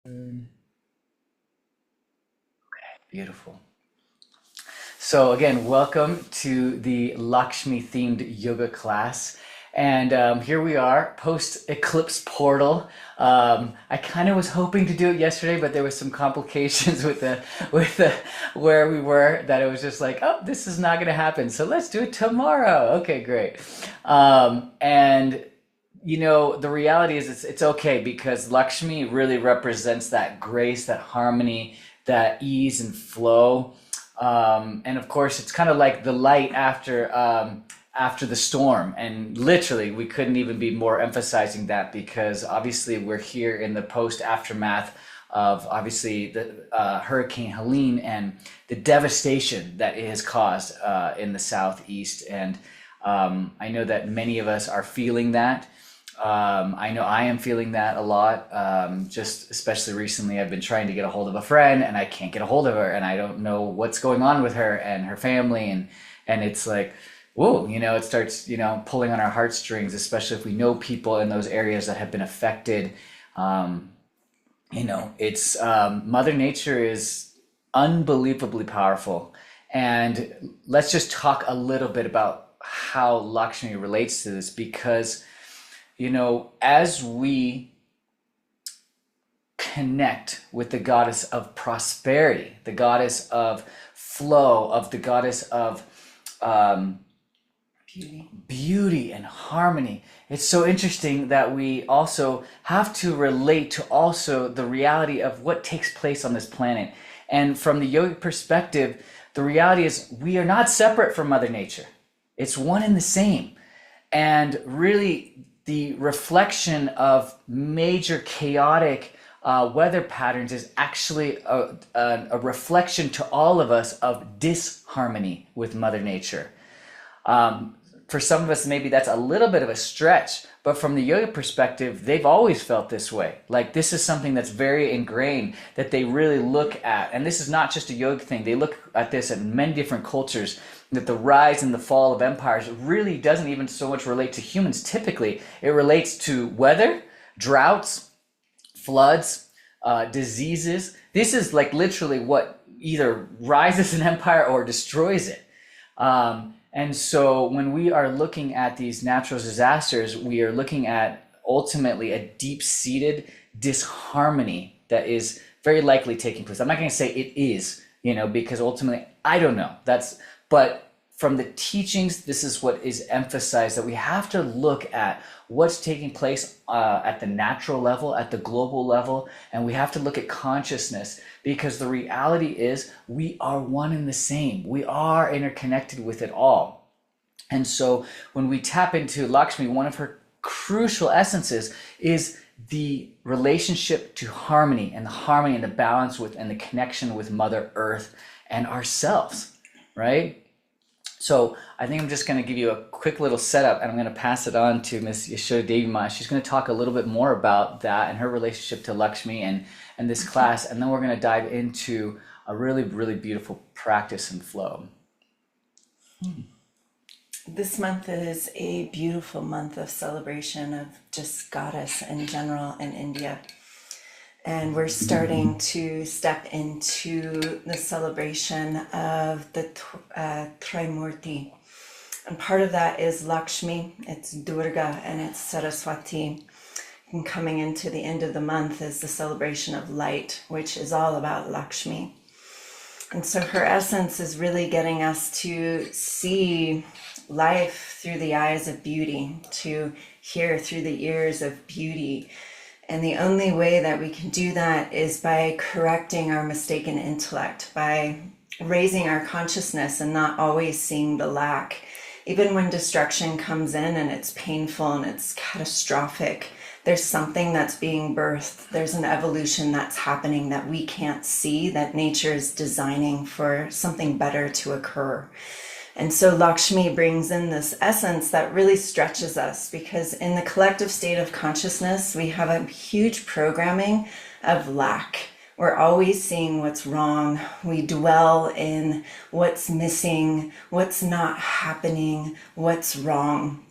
Mm, beautiful. So again, welcome to the Lakshmi themed yoga class. And here we are, post eclipse portal. I kind of was hoping to do it yesterday, but there was some complications with the where we were that it was just like, oh, this is not going to happen. So let's do it tomorrow. Okay, great. And the reality is it's okay because Lakshmi really represents that grace, that harmony, that ease and flow. And of course, it's kind of like the light after the storm. And literally, we couldn't even be more emphasizing that because obviously we're here in the post aftermath of obviously the Hurricane Helene and the devastation that it has caused in the southeast. And I know that many of us are feeling that. I know I am feeling that a lot. Just especially recently, I've been trying to get a hold of a friend, and I can't get a hold of her, and I don't know what's going on with her and her family, and it's like, whoa, it starts, pulling on our heartstrings, especially if we know people in those areas that have been affected. Um, it's Mother Nature is unbelievably powerful, and let's just talk a little bit about how Lakshmi relates to this because as we connect with the goddess of prosperity, the goddess of flow, of the goddess of um, Beauty. beauty and harmony, it's so interesting that we also have to relate to also the reality of what takes place on this planet. And from the yogic perspective, the reality is we are not separate from Mother Nature. It's one and the same. And really, the reflection of major chaotic weather patterns is actually a reflection to all of us of disharmony with Mother Nature. For some of us, maybe that's a little bit of a stretch, but from the yoga perspective, they've always felt this way. Like this is something that's very ingrained that they really look at. And this is not just a yoga thing. They look at this in many different cultures, that the rise and the fall of empires really doesn't even so much relate to humans typically. It relates to weather, droughts, floods, diseases. This is like literally what either rises an empire or destroys it. And so when we are looking at these natural disasters, we are looking at ultimately a deep-seated disharmony that is very likely taking place. I'm not going to say it is, because ultimately I don't know. But from the teachings, this is what is emphasized, that we have to look at what's taking place at the natural level, at the global level, and we have to look at consciousness because the reality is we are one and the same. We are interconnected with it all. And so when we tap into Lakshmi, one of her crucial essences is the relationship to harmony and the harmony and the balance with and the connection with Mother Earth and ourselves, right? So I think I'm just going to give you a quick little setup, and I'm going to pass it on to Miss Yashoda Devi. She's going to talk a little bit more about that and her relationship to Lakshmi and this class, and then we're going to dive into a really, really beautiful practice and flow. This month is a beautiful month of celebration of just goddess in general in India. And we're starting to step into the celebration of the Trimurti. And part of that is Lakshmi, it's Durga, and it's Saraswati. And coming into the end of the month is the celebration of light, which is all about Lakshmi. And so her essence is really getting us to see life through the eyes of beauty, to hear through the ears of beauty. And the only way that we can do that is by correcting our mistaken intellect, by raising our consciousness and not always seeing the lack. Even when destruction comes in and it's painful and it's catastrophic, there's something that's being birthed. There's an evolution that's happening that we can't see, that nature is designing for something better to occur. And so Lakshmi brings in this essence that really stretches us, because in the collective state of consciousness, we have a huge programming of lack. We're always seeing what's wrong. We dwell in what's missing, what's not happening, what's wrong.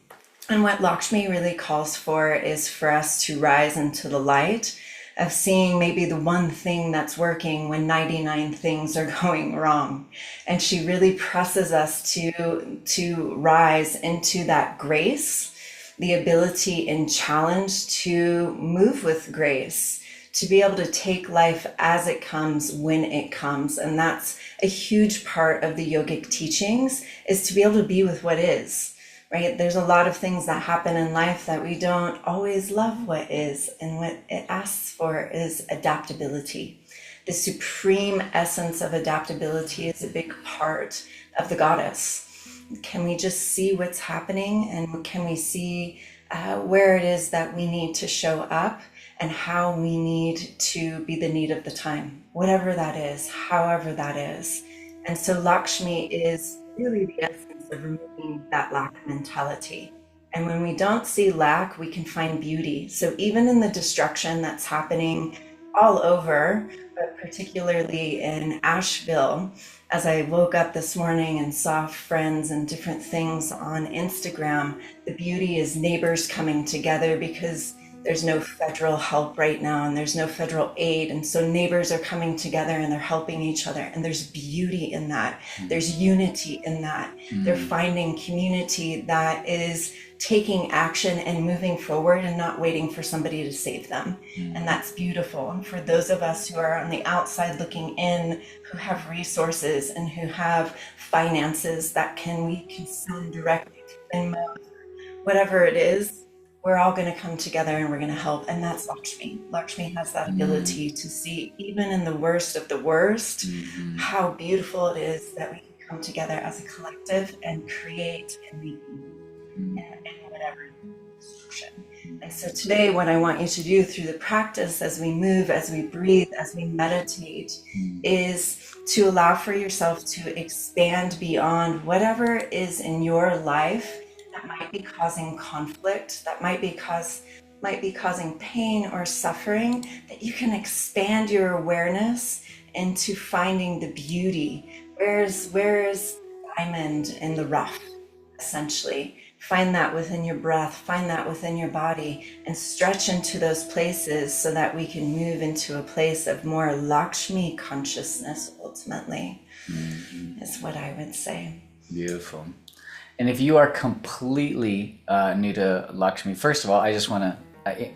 And what Lakshmi really calls for is for us to rise into the light of seeing maybe the one thing that's working when 99 things are going wrong. And she really presses us to rise into that grace, the ability and challenge to move with grace, to be able to take life as it comes when it comes. And that's a huge part of the yogic teachings, is to be able to be with what is. Right? There's a lot of things that happen in life that we don't always love what is, and what it asks for is adaptability. The supreme essence of adaptability is a big part of the goddess. Can we just see what's happening, and can we see where it is that we need to show up, and how we need to be the need of the time, whatever that is, however that is. And so Lakshmi is really the essence of removing that lack mentality. And when we don't see lack, we can find beauty. So even in the destruction that's happening all over, but particularly in Asheville, as I woke up this morning and saw friends and different things on Instagram, the beauty is neighbors coming together, because there's no federal help right now, and there's no federal aid. And so neighbors are coming together and they're helping each other. And there's beauty in that. There's unity in that. They're finding community that is taking action and moving forward and not waiting for somebody to save them. And that's beautiful. And for those of us who are on the outside looking in, who have resources and who have finances that we can send directly to Venmo, whatever it is, we're all going to come together and we're going to help. And that's Lakshmi. Lakshmi has that ability to see, even in the worst of the worst, how beautiful it is that we can come together as a collective and create and make in whatever destruction. And so today, what I want you to do through the practice, as we move, as we breathe, as we meditate, is to allow for yourself to expand beyond whatever is in your life that might be causing conflict, that might be causing pain or suffering, that you can expand your awareness into finding the beauty. Where is diamond in the rough, essentially? Find that within your breath, find that within your body, and stretch into those places so that we can move into a place of more Lakshmi consciousness, ultimately, is what I would say. Beautiful. And if you are completely new to Lakshmi, first of all, I just want to,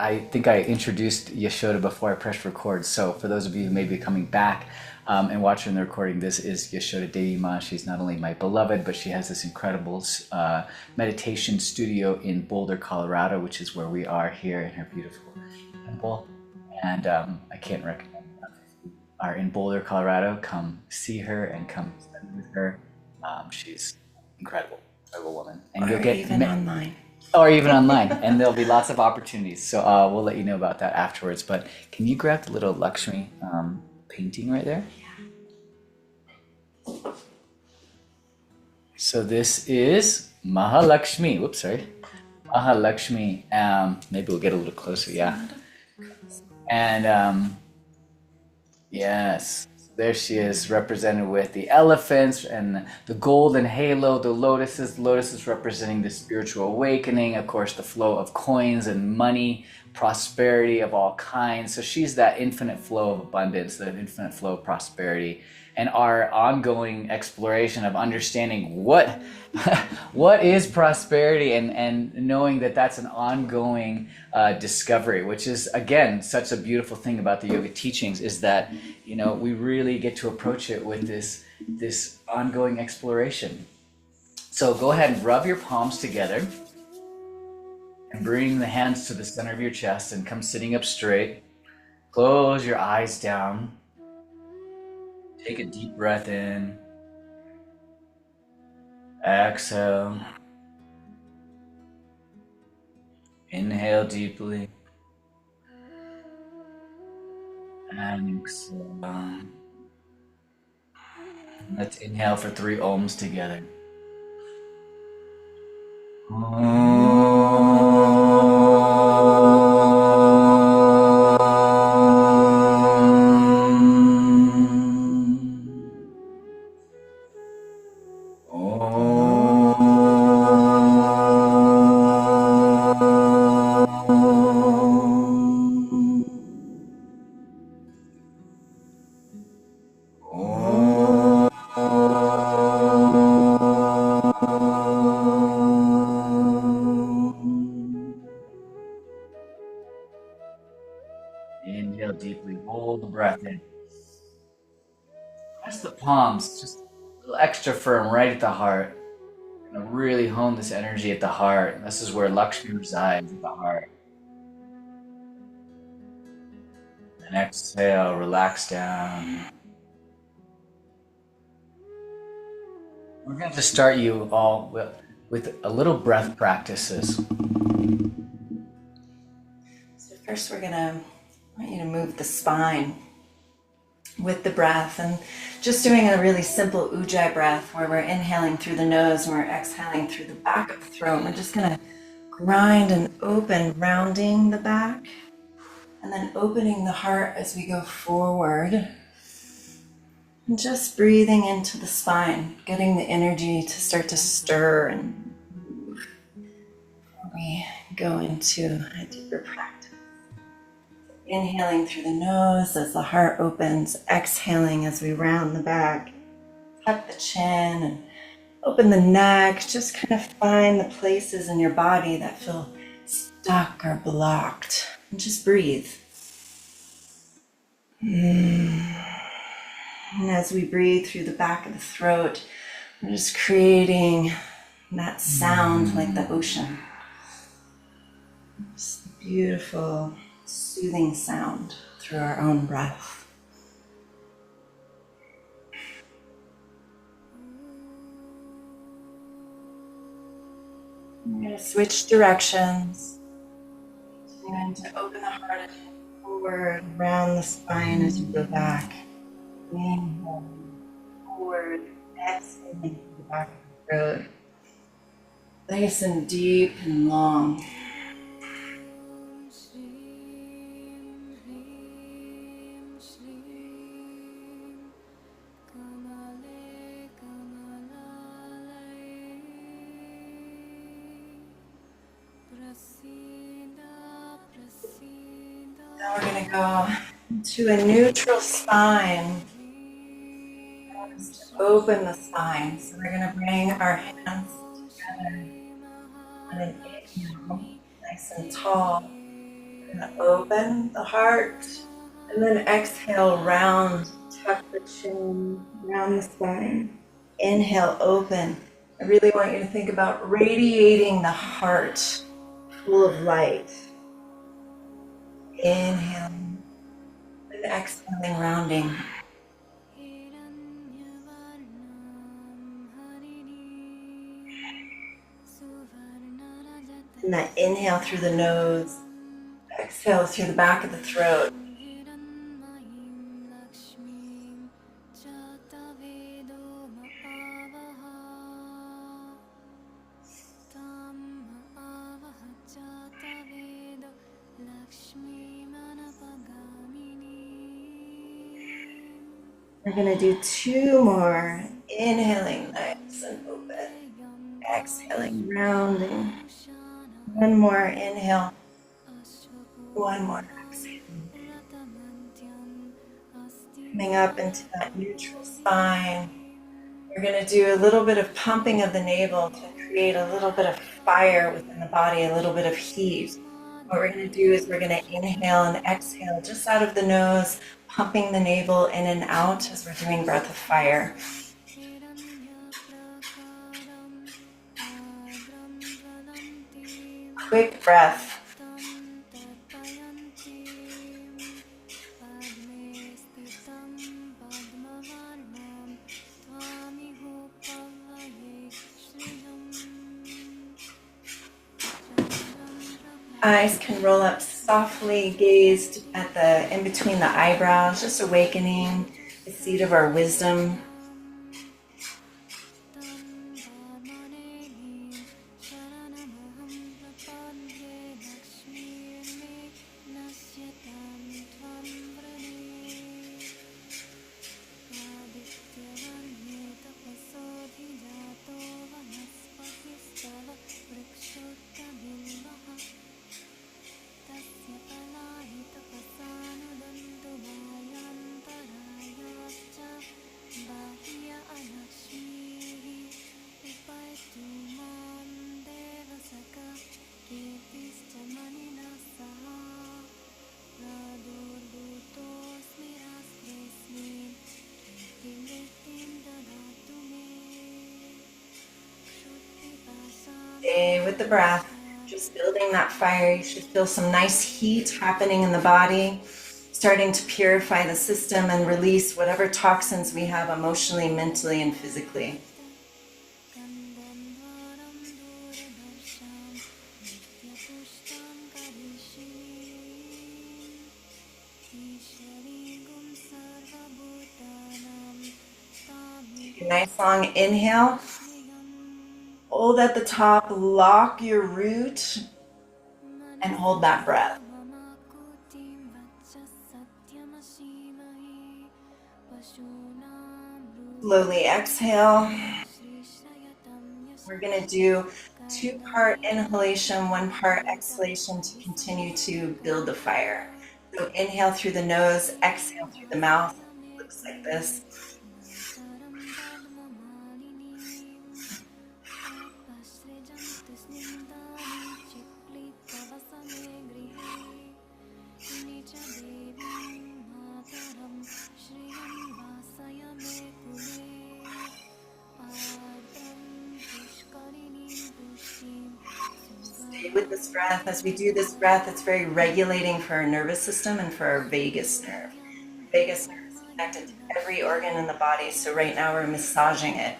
I think I introduced Yashoda before I pressed record. So for those of you who may be coming back and watching the recording, this is Yashoda Devi. She's not only my beloved, but she has this incredible meditation studio in Boulder, Colorado, which is where we are here in her beautiful temple. And I can't recommend enough. If you are in Boulder, Colorado, come see her and come spend with her. She's incredible. Woman, and you'll get even online, or even online, and there'll be lots of opportunities. So we'll let you know about that afterwards. But can you grab the little Lakshmi painting right there? Yeah. So this is Maha Lakshmi. Whoops, sorry, Maha Lakshmi. Maybe we'll get a little closer. Yeah, and yes. There she is, represented with the elephants and the golden halo, the lotuses representing the spiritual awakening, of course, the flow of coins and money, prosperity of all kinds. So she's that infinite flow of abundance, the infinite flow of prosperity, and our ongoing exploration of understanding what is prosperity, and knowing that that's an ongoing discovery, which is, again, such a beautiful thing about the yoga teachings, is that, you know, we really get to approach it with this ongoing exploration. So go ahead and rub your palms together and bring the hands to the center of your chest and come sitting up straight. Close your eyes down. Take a deep breath in. Exhale. Inhale deeply. And exhale. Let's inhale for 3 ohms together. Really hold the breath in. Press the palms just a little extra firm right at the heart. Gonna really hone this energy at the heart. This is where Lakshmi resides, at the heart. And exhale, relax down. We're going to start you all with a little breath practices. So first I want you to move the spine with the breath, and just doing a really simple ujjayi breath where we're inhaling through the nose and we're exhaling through the back of the throat. We're just going to grind and open, rounding the back, and then opening the heart as we go forward. And just breathing into the spine, getting the energy to start to stir and move before we go into a deeper practice. Inhaling through the nose as the heart opens, exhaling as we round the back, tuck the chin and open the neck. Just kind of find the places in your body that feel stuck or blocked, and just breathe. And as we breathe through the back of the throat, we're just creating that sound like the ocean. Just a beautiful, soothing sound through our own breath. I'm going to switch directions. Continuing to open the heart forward, around the spine as you go back. Inhale forward, exhaling to the back of the throat. Nice and deep and long. Now we're going to go into a neutral spine. Open the spine. So we're going to bring our hands together on an inhale, nice and tall. We're going to open the heart and then exhale, round, tuck the chin, round the spine. Inhale, open. I really want you to think about radiating the heart full of light. Inhaling and exhaling, rounding. And that inhale through the nose, exhale through the back of the throat. We're going to do two more. Inhaling, nice and open. Exhaling, rounding. One more inhale. One more exhale. Coming up into that neutral spine. We're going to do a little bit of pumping of the navel to create a little bit of fire within the body, a little bit of heat. What we're going to do is we're going to inhale and exhale just out of the nose, pumping the navel in and out as we're doing breath of fire. Quick breath. Eyes can roll up softly, gazed at the in between the eyebrows, just awakening the seat of our wisdom. the breath, just building that fire. You should feel some nice heat happening in the body, starting to purify the system and release whatever toxins we have emotionally, mentally, and physically. Take a nice long inhale. Hold at the top, lock your root, and hold that breath. Slowly exhale. We're going to do 2-part inhalation, 1-part exhalation to continue to build the fire. So inhale through the nose, exhale through the mouth. Looks like this. Stay with this breath. As we do this breath, it's very regulating for our nervous system and for our vagus nerve. The vagus nerve is connected to every organ in the body, so right now we're massaging it.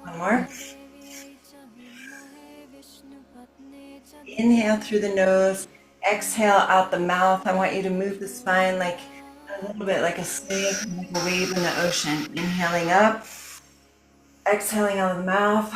One more. Inhale through the nose, exhale out the mouth. I want you to move the spine like a little bit like a snake, like a wave in the ocean. Inhaling up, exhaling out of the mouth.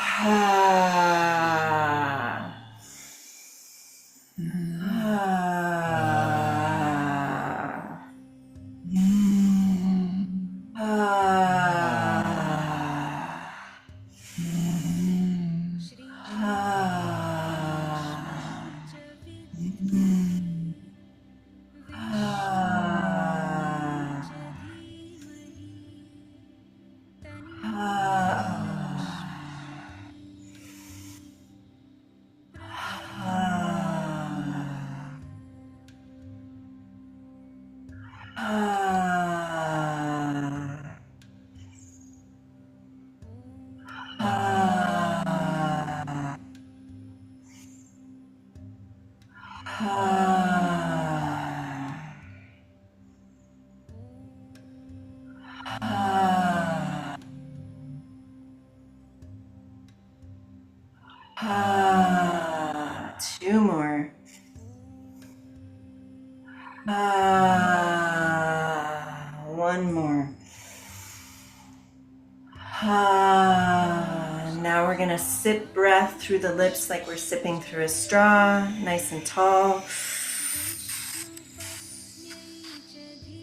Two more. One more. Now we're going to sip breath through the lips like we're sipping through a straw, nice and tall.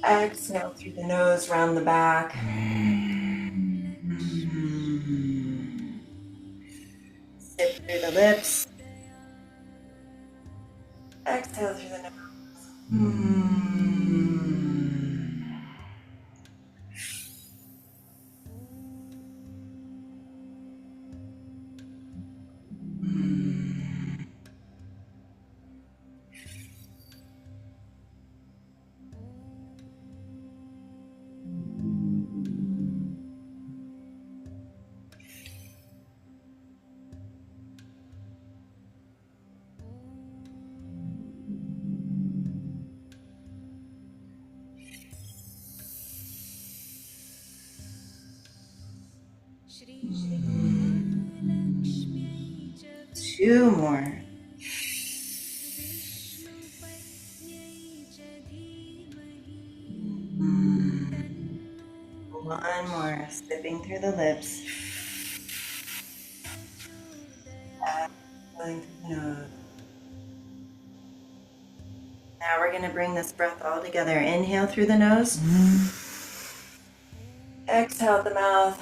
Exhale through the nose, round the back. Sip through the lips. Exhale through the nose. Two more. One more. Sipping through the lips. Exhaling through the nose. Now we're going to bring this breath all together. Inhale through the nose. Exhale at the mouth.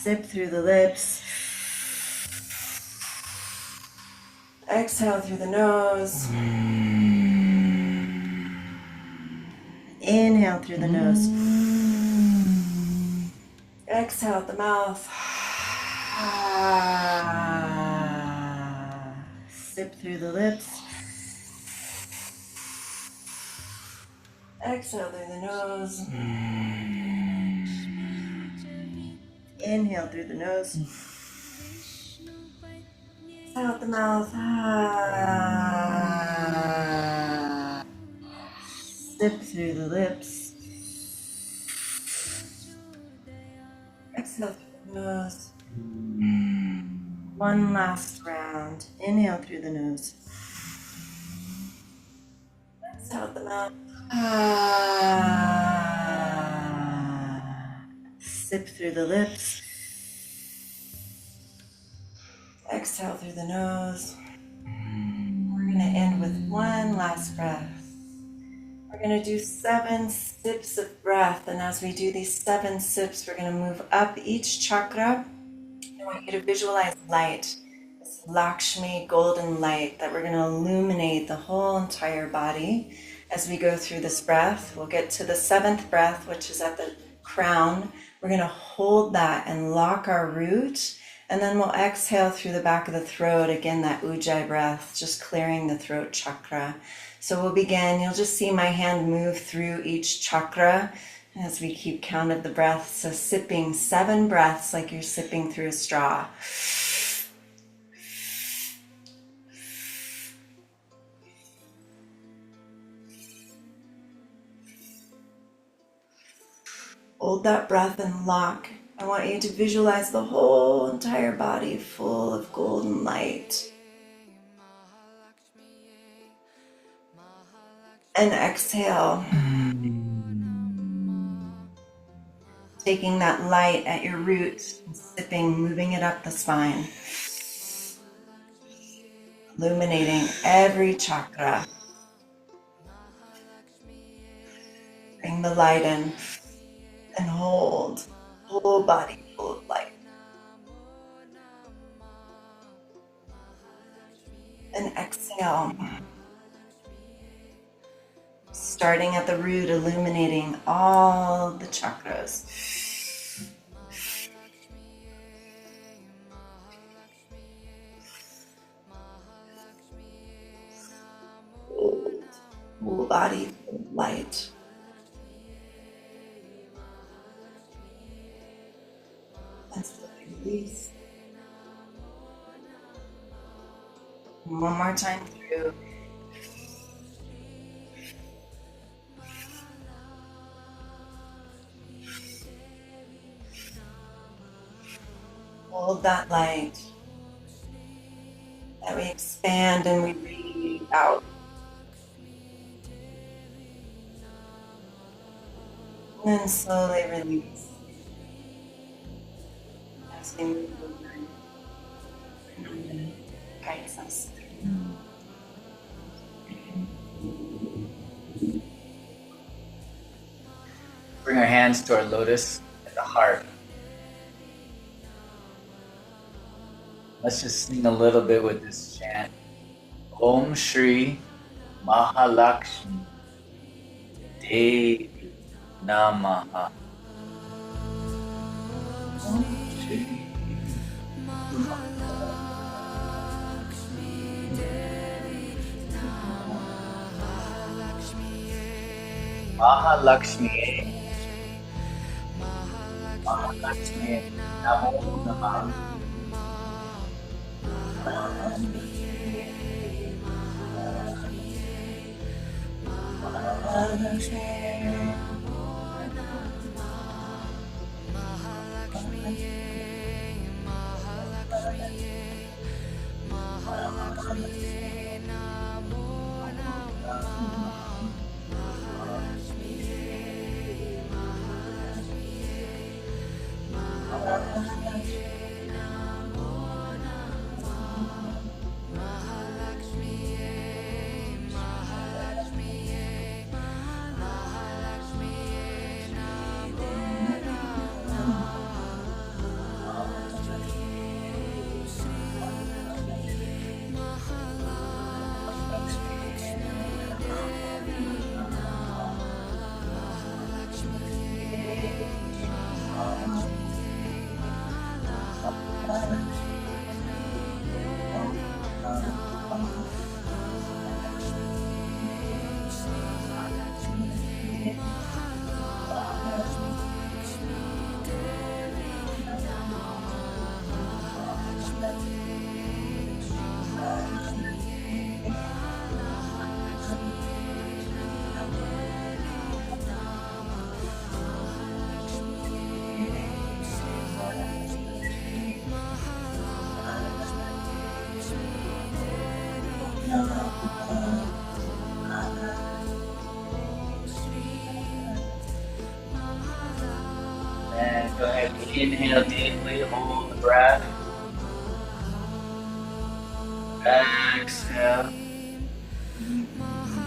Sip through the lips. Exhale through the nose. Inhale through the nose. Exhale at the mouth. Sip through the lips. Exhale through the nose. Inhale through the nose. Exhale out the mouth. Sip through the lips. Exhale through the nose. One last round. Inhale through the nose. Exhale out the mouth. Sip through the lips. Exhale through the nose. We're going to end with one last breath. We're going to do 7 sips of breath. And as we do these 7 sips, we're going to move up each chakra. I want you to visualize light, this Lakshmi golden light that we're going to illuminate the whole entire body. As we go through this breath, we'll get to the 7th breath, which is at the crown. We're going to hold that and lock our root. And then we'll exhale through the back of the throat. Again, that ujjayi breath, just clearing the throat chakra. So we'll begin. You'll just see my hand move through each chakra as we keep count of the breaths. So sipping 7 breaths like you're sipping through a straw. Hold that breath and lock. I want you to visualize the whole entire body full of golden light. And exhale. Taking that light at your roots, sipping, moving it up the spine. Illuminating every chakra. Bring the light in and hold. Whole body full of light. And exhale. Starting at the root, illuminating all the chakras. Whole body full of light. And slowly release. One more time through. Hold that light. And we expand and we breathe out. And then slowly release. As we move over, Ananda guides us through. Bring our hands to our lotus at the heart. Let's just sing a little bit with this chant. Om Shree Maha Lakshmiyei Devi Namaha. Om Shree Maha Lakshmiyei. Maha Lakshmiyei. Namaha. And go ahead and inhale deeply, hold the breath. Exhale.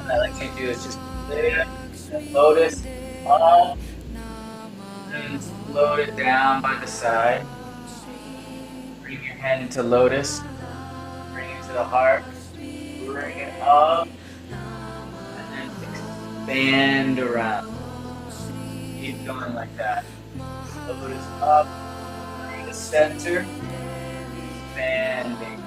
What I like to do is just lift and lotus up and float it down by the side. Bring your hand into lotus. Bring it to the heart. Bring it up. And then expand around. Keep going like that. Lotus up. Through the center. Expanding.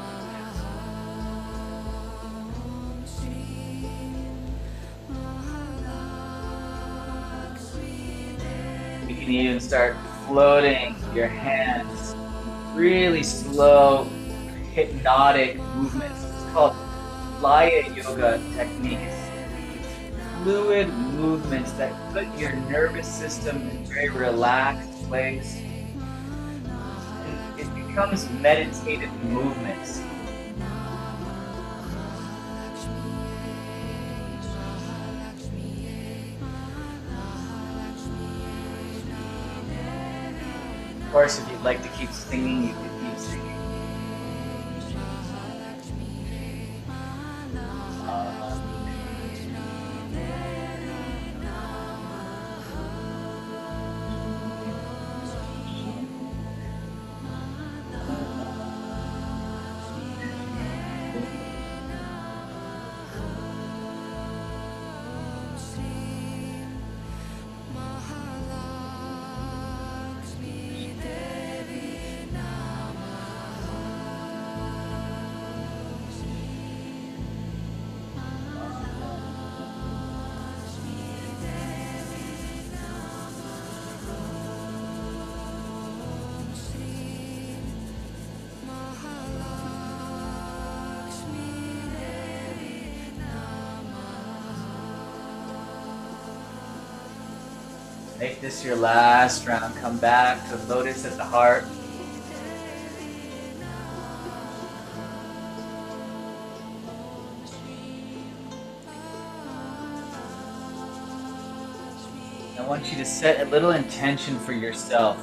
You can even start floating your hands. Really slow, hypnotic movements. It's called Laya Yoga techniques. Fluid movements that put your nervous system in a very relaxed place. And it becomes meditative movements. Of course, if you'd like to keep singing, you can keep singing. Make this your last round. Come back to lotus at the heart. I want you to set a little intention for yourself.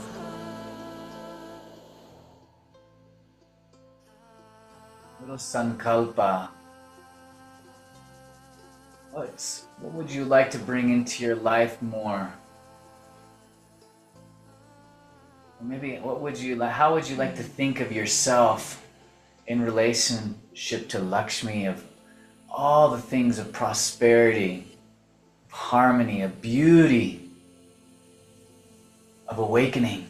Little sankalpa. What would you like to bring into your life more? Or maybe how would you like to think of yourself in relationship to Lakshmi, of all the things of prosperity, of harmony, of beauty, of awakening?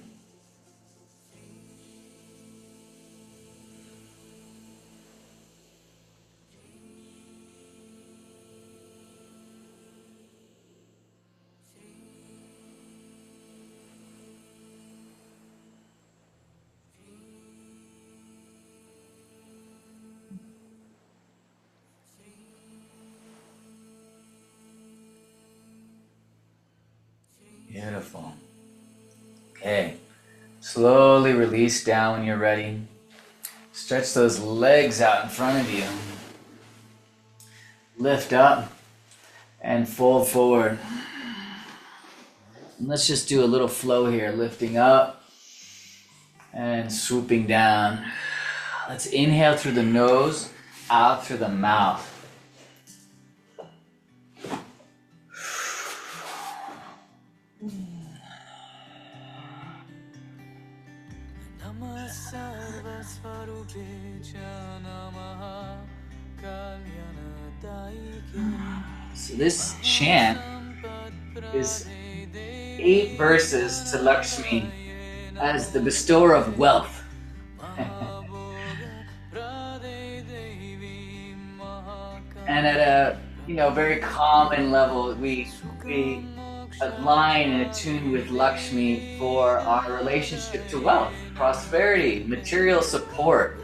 Beautiful. Okay. Slowly release down when you're ready. Stretch those legs out in front of you. Lift up and fold forward. And let's just do a little flow here. Lifting up and swooping down. Let's inhale through the nose, out through the mouth. So this chant is 8 verses to Lakshmi as the bestower of wealth. And at a very common level, we align and attune with Lakshmi for our relationship to wealth, prosperity, material support.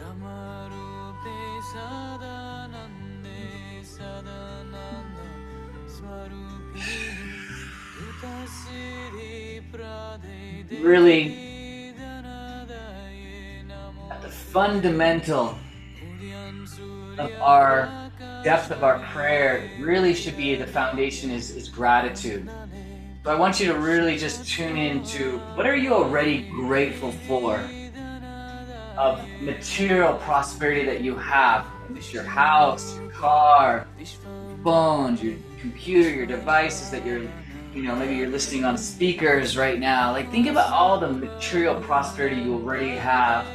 Really, at the fundamental of our depth of our prayer really should be the foundation is gratitude. So I want you to really just tune into what are you already grateful for of material prosperity that you have. It's your house, your car, phones, your computer, your devices that you're, maybe you're listening on speakers right now. Like think about all the material prosperity you already have,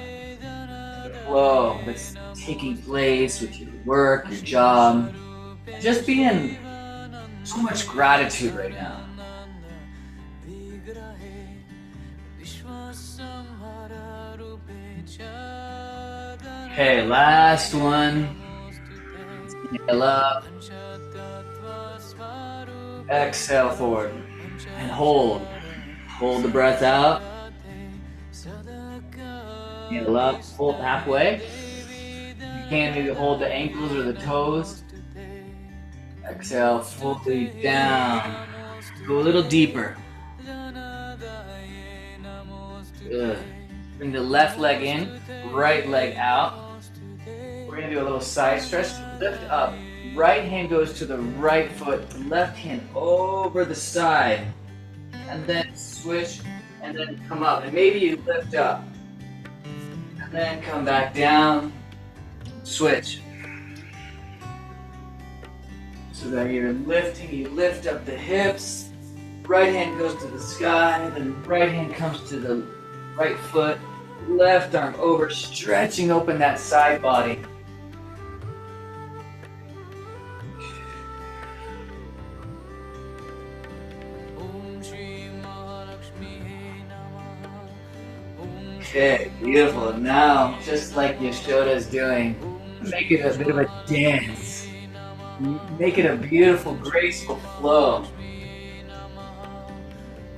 the flow that's taking place with your work, your job. Just be in so much gratitude right now. Okay, last one. Inhale up. Exhale forward. And hold. Hold the breath out. Inhale up. Hold halfway. You can maybe hold the ankles or the toes. Exhale fully down. Go a little deeper. Good. Bring the left leg in, right leg out. We're gonna do a little side stretch. Lift up. Right hand goes to the right foot, left hand over the side. And then switch, and then come up. And maybe you lift up. And then come back down, switch. So that you're lifting, you lift up the hips. Right hand goes to the sky, then right hand comes to the right foot, left arm over, stretching open that side body. Okay, beautiful. Now, just like Yashoda is doing, make it a bit of a dance. Make it a beautiful, graceful flow.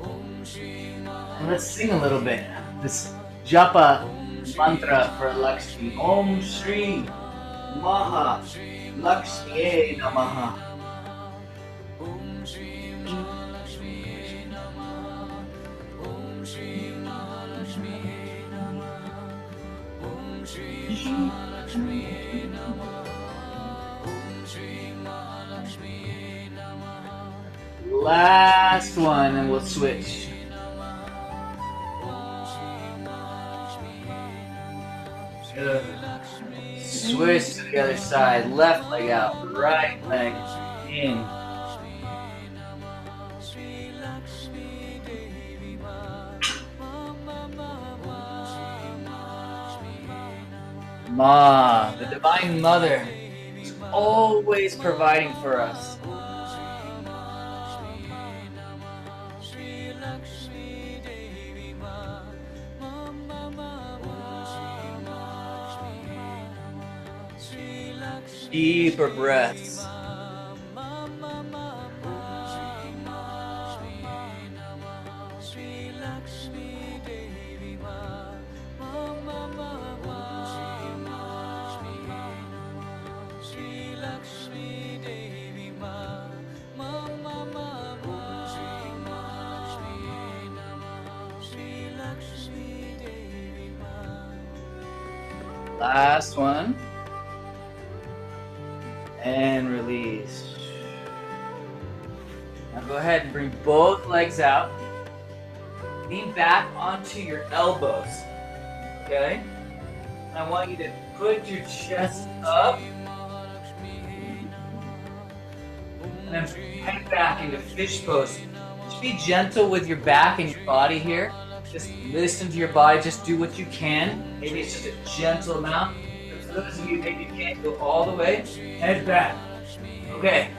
And let's sing a little bit. This japa mantra for Lakshmi. Om Shree, Maha Lakshmiyei, Namaha. Om Shree, Maha Lakshmiyei, Namaha. Om Shree, Maha Lakshmiyei, Namaha. Om Shree, Maha Lakshmiyei, Namaha. Om Shree, Maha Lakshmiyei, Namaha. Last one, and we'll switch. Good. Switch to the other side. Left leg out, right leg in. Ma, the Divine Mother, is always providing for us. Deeper breaths. Last one. And release. Now go ahead and bring both legs out. Lean back onto your elbows. Okay? And I want you to put your chest up. And then head back into fish pose. Just be gentle with your back and your body here. Just listen to your body. Just do what you can. Maybe it's just a gentle amount. For those of you maybe you can't go all the way, head back. Okay,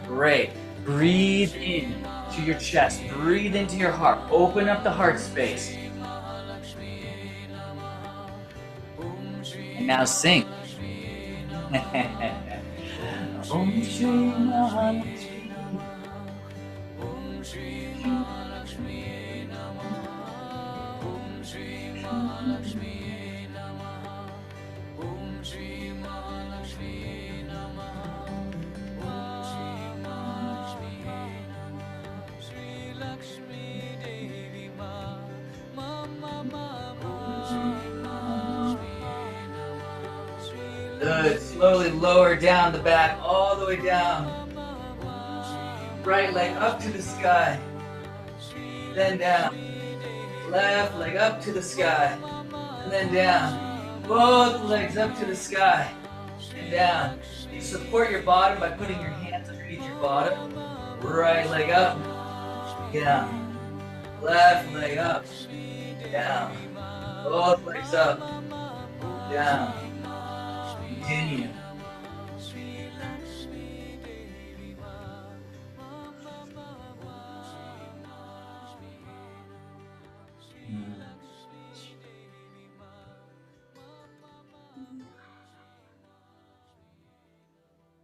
great. Breathe in to your chest. Breathe into your heart. Open up the heart space. And now sing. Om Shree Maha Lakshmi. Om Shree Maha Lakshmi Namaha. Om Shree Maha Lakshmi Namaha. Om Shree Maha Lakshmi Namaha. Om Shree Maha Lakshmi Namaha. Shri Lakshmi Devi Ma. Ma Ma Ma Ma. Om Shree Maha Lakshmi Namaha. Shri Good. Slowly lower down the back, all the way down. Right leg up to the sky. Then down. Left leg up to the sky. And then down. Both legs up to the sky. And down. You support your bottom by putting your hands underneath your bottom. Right leg up. Down. Left leg up. Down. Both legs up. Down. Continue.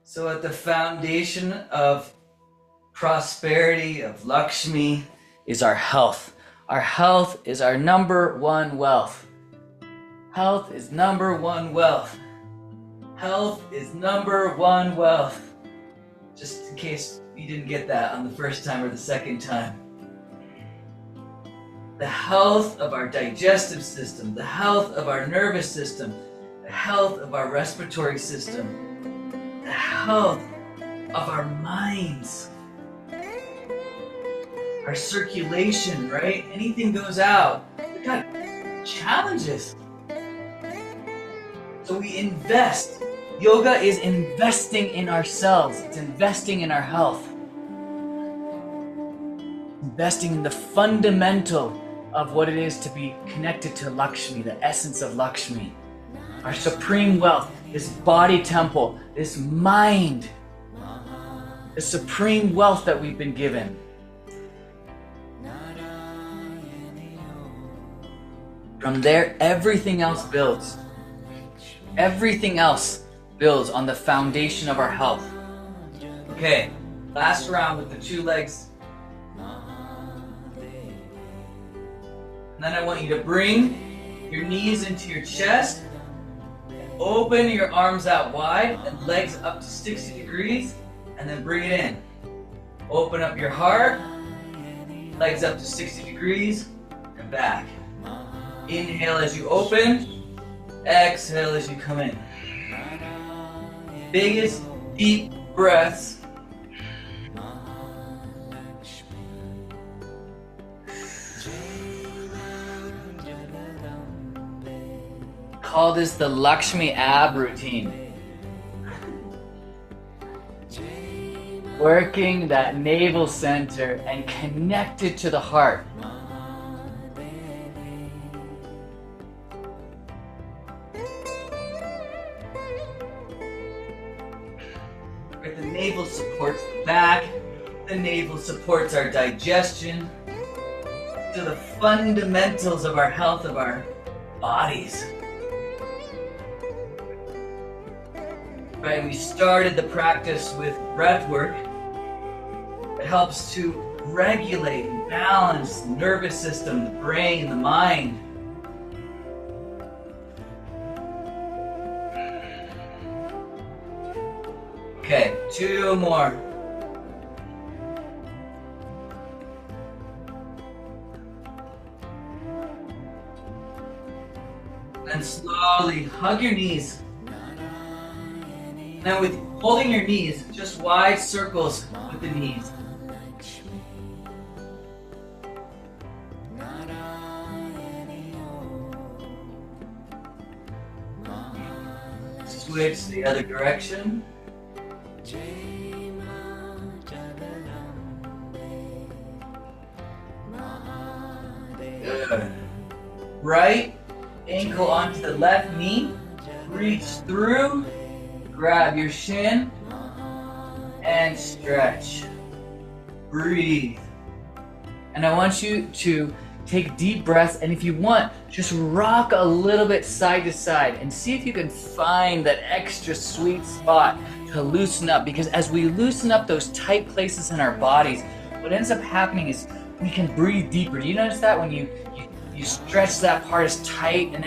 So at the foundation of prosperity, of Lakshmi, is our health. Our health is our number one wealth. Health is number one wealth. Health is number one wealth. Just in case you didn't get that on the first time or the second time. The health of our digestive system, the health of our nervous system, the health of our respiratory system, the health of our minds, our circulation, right? Anything goes out, we got challenges. So we invest. Yoga is investing in ourselves. It's investing in our health. Investing in the fundamental of what it is to be connected to Lakshmi, the essence of Lakshmi. Our supreme wealth, this body temple, this mind, the supreme wealth that we've been given. From there, everything else builds. Everything else builds on the foundation of our health. Okay, last round with the two legs. And then I want you to bring your knees into your chest. Open your arms out wide and legs up to 60 degrees. And then bring it in. Open up your heart. Legs up to 60 degrees and back. Inhale as you open. Exhale as you come in. Biggest deep breaths. Call this the Lakshmi ab routine. Working that navel center and connected to the heart. The navel supports the back. The navel supports our digestion. So the fundamentals of our health of our bodies. Right, we started the practice with breath work. It helps to regulate and balance the nervous system, the brain, the mind. Okay, two more. And slowly hug your knees. Now with holding your knees, just wide circles with the knees. Switch the other direction. Good. Right ankle onto the left knee. Reach through. Grab your shin and stretch. Breathe. And I want you to take deep breaths, and if you want, just rock a little bit side to side and see if you can find that extra sweet spot to loosen up, because as we loosen up those tight places in our bodies, what ends up happening is we can breathe deeper. Do you notice that when you stretch that part is tight, and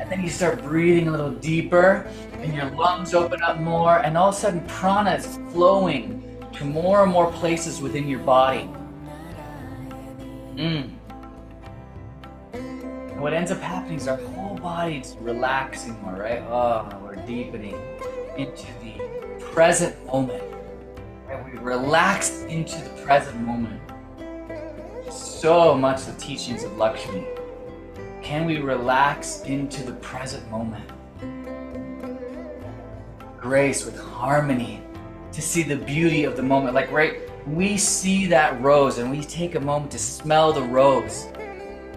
then you start breathing a little deeper, and your lungs open up more, and all of a sudden prana is flowing to more and more places within your body. And what ends up happening is our whole body is relaxing more, right? Oh, we're deepening into the present moment. Right? We relax into the present moment. So much the teachings of Lakshmi. Can we relax into the present moment? Grace with harmony, to see the beauty of the moment. Like, right, we see that rose and we take a moment to smell the rose.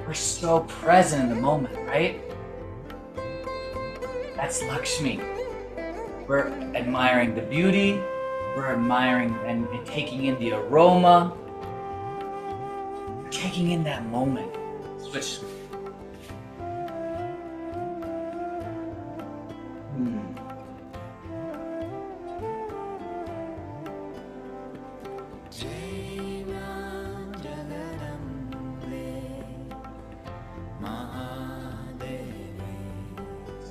We're so present in the moment, right? That's Lakshmi. We're admiring the beauty, we're admiring and taking in the aroma, we're taking in that moment. Switch.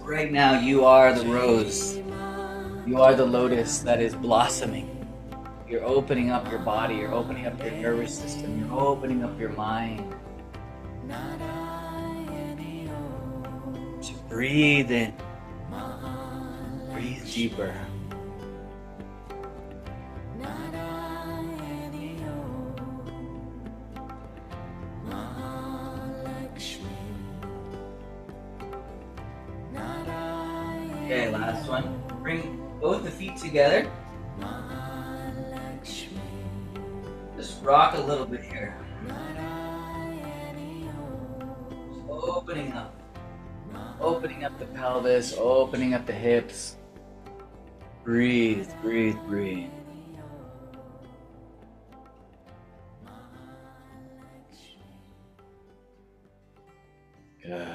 Right now, you are the rose. You are the lotus that is blossoming. You're opening up your body, you're opening up your nervous system, you're opening up your mind. So breathe in. Breathe deeper. Okay, last one. Bring both the feet together. Just rock a little bit here. Just opening up. Opening up the pelvis, opening up the hips. Breathe, breathe, breathe. Good.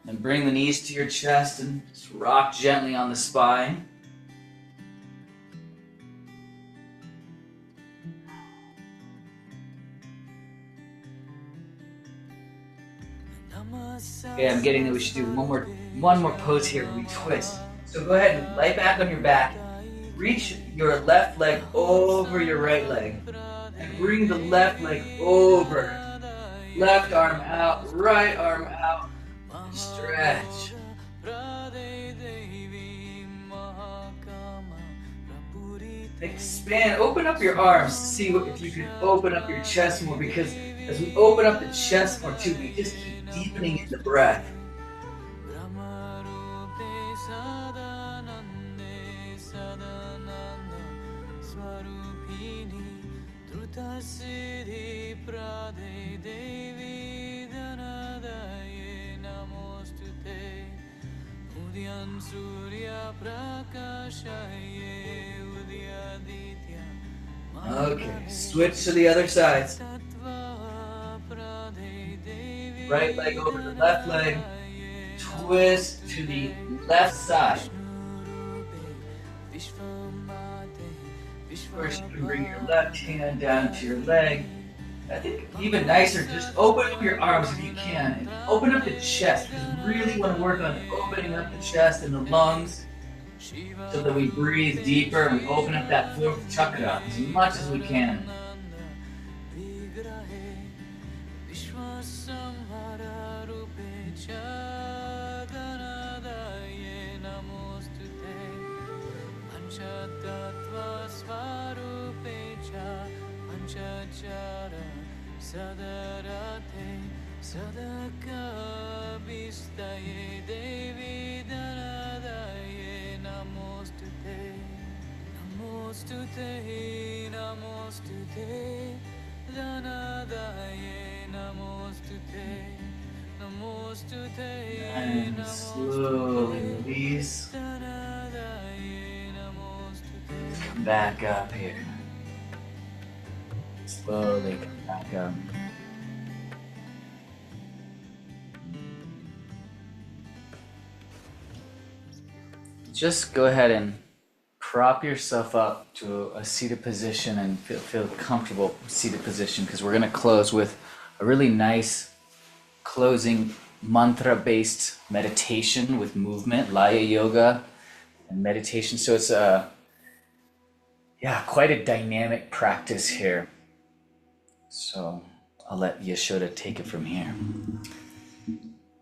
And bring the knees to your chest and just rock gently on the spine. Okay, I'm getting that we should do one more pose here where we twist. So go ahead and lay back on your back. Reach your left leg over your right leg. And bring the left leg over. Left arm out, right arm out. Stretch. Expand, open up your arms to see if you can open up your chest more, because as we open up the chest more too, we just keep deepening in the breath. Okay, switch to the other side. Right leg over the left leg. Twist to the left side. First, you can bring your left hand down to your leg. I think even nicer, just open up your arms if you can. And open up the chest, because we really want to work on opening up the chest and the lungs so that we breathe deeper and we open up that fourth chakra as much as we can. Sadarate sadaka vistaye Devi dhanadaye namostute namostute namostute dhanadaye namostute namostute And slowly release. dhanadaye namostute. Come back up here. Slowly come back up. Just go ahead and prop yourself up to a seated position and feel comfortable seated position, because we're going to close with a really nice closing mantra-based meditation with movement, Laya yoga and meditation. So it's quite a dynamic practice here. So I'll let Yashoda take it from here.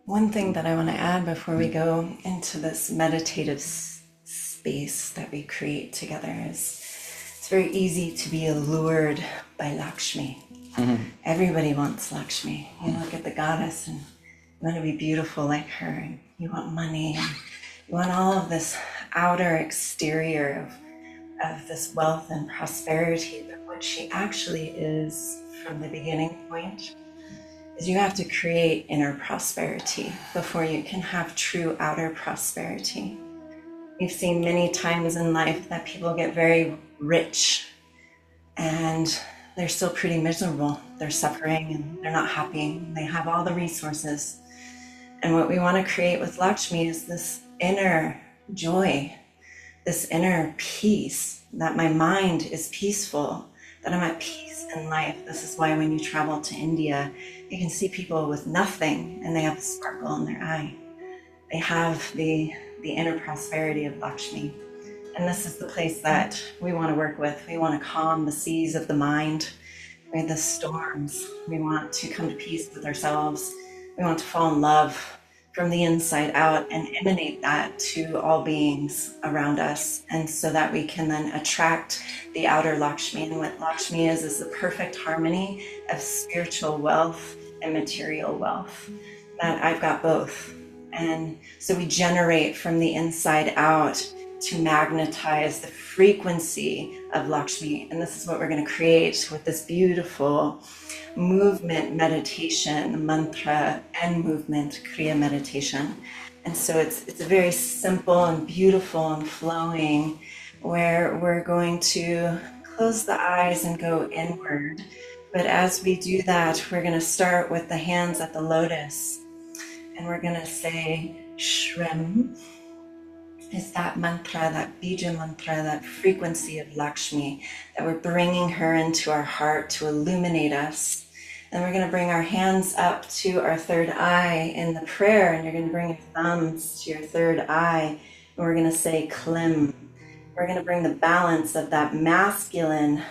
One thing that I want to add before we go into this meditative space that we create together is it's very easy to be allured by Lakshmi. Everybody wants Lakshmi. You look at the goddess and you want to be beautiful like her, and you want money, and you want all of this outer exterior of this wealth and prosperity. But what she actually is from the beginning point is you have to create inner prosperity before you can have true outer prosperity. We've seen many times in life that people get very rich and they're still pretty miserable. They're suffering and they're not happy. They have all the resources. And what we want to create with Lakshmi is this inner joy, this inner peace, that my mind is peaceful, that I'm at peace in life. This is why when you travel to India, you can see people with nothing and they have a sparkle in their eye. They have the inner prosperity of Lakshmi. And this is the place that we want to work with. We want to calm the seas of the mind, the storms. We want to come to peace with ourselves. We want to fall in love from the inside out and emanate that to all beings around us. And so that we can then attract the outer Lakshmi. And what Lakshmi is the perfect harmony of spiritual wealth and material wealth. That I've got both. And so we generate from the inside out to magnetize the frequency of Lakshmi. And this is what we're going to create with this beautiful movement meditation, mantra and movement Kriya meditation. And so it's a very simple and beautiful and flowing, where we're going to close the eyes and go inward. But as we do that, we're going to start with the hands at the lotus. And we're going to say Shreem is that mantra, that bija mantra, that frequency of Lakshmi, that we're bringing her into our heart to illuminate us. And we're going to bring our hands up to our third eye in the prayer, and you're going to bring your thumbs to your third eye, and we're going to say Klim. We're going to bring the balance of that masculine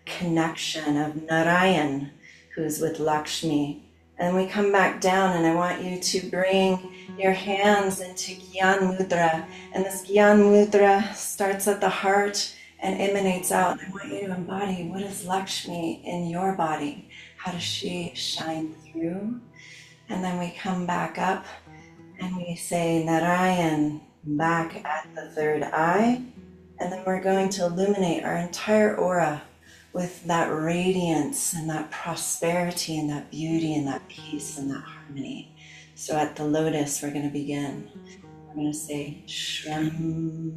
connection of Narayan, who's with Lakshmi. And we come back down, and I want you to bring your hands into Gyan Mudra. And this Gyan Mudra starts at the heart and emanates out. I want you to embody, what is Lakshmi in your body? How does she shine through? And then we come back up and we say Narayan back at the third eye. And then we're going to illuminate our entire aura with that radiance and that prosperity and that beauty and that peace and that harmony. So at the lotus, we're going to begin. We're going to say Shreem,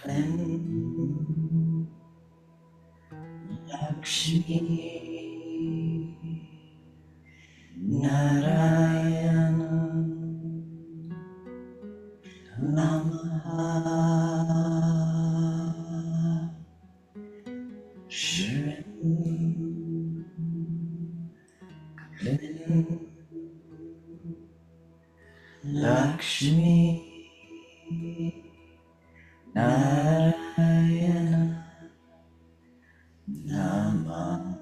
Klim, Lakshmi, Narayana, Namaha, Shreem, Klim, Lakshmi, Narayana, Namaha.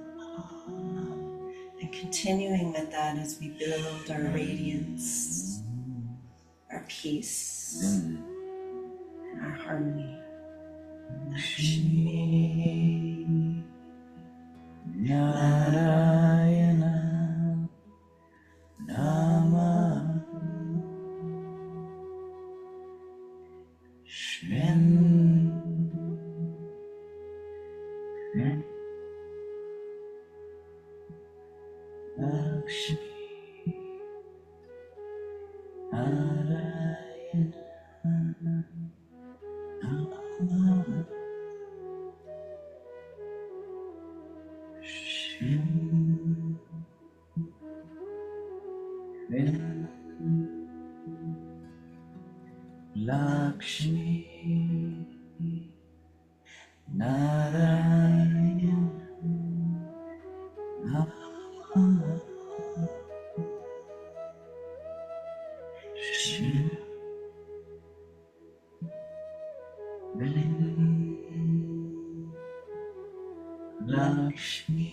And continuing with that as we build our radiance, our peace, and our harmony. Lakshmi, Narayana, Namaha, Shreem, Lakshmi, Narayana, Namaha, Shreem, Lakshmi, Narayana, Namaha, Shreem, Lakshmi,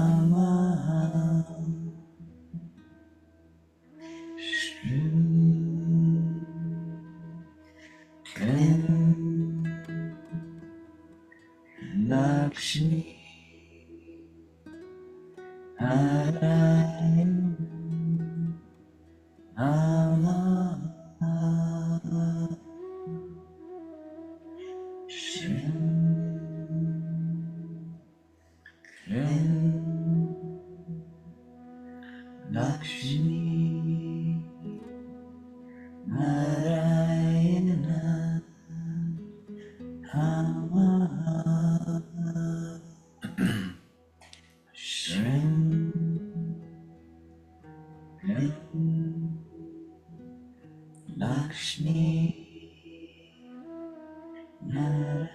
Namaha. Shreem. Klim. Lakshmi. Narayana. Namaha. Shreem. Klim. Lakshmi. Narayana. Namaha. Shreem. Klim. Lakshmi. Narayana.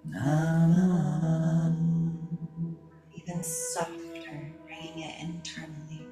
Namaha. Even softer, bringing it internally.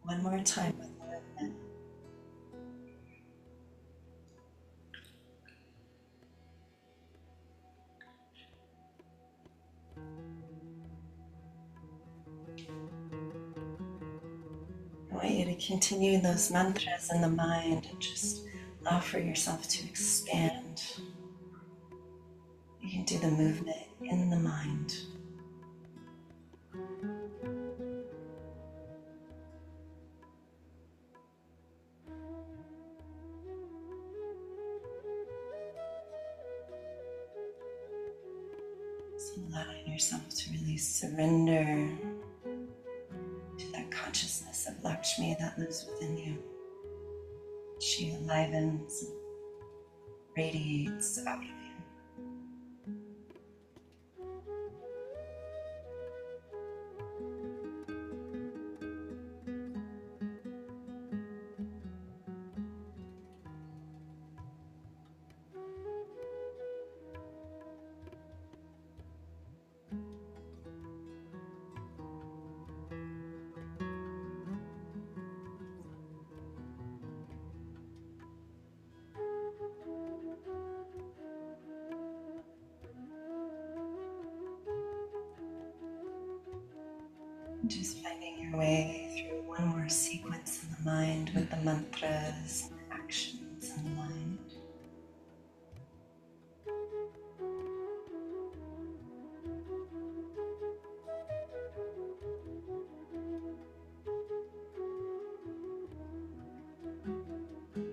One more time with movement. I want you to continue those mantras in the mind and just allow for yourself to expand. You can do the movement in the mind. So allowing yourself to really surrender to that consciousness of Lakshmi that lives within you. She enlivens, radiates out of you. Just finding your way through one more sequence in the mind with the mantras and actions in the mind.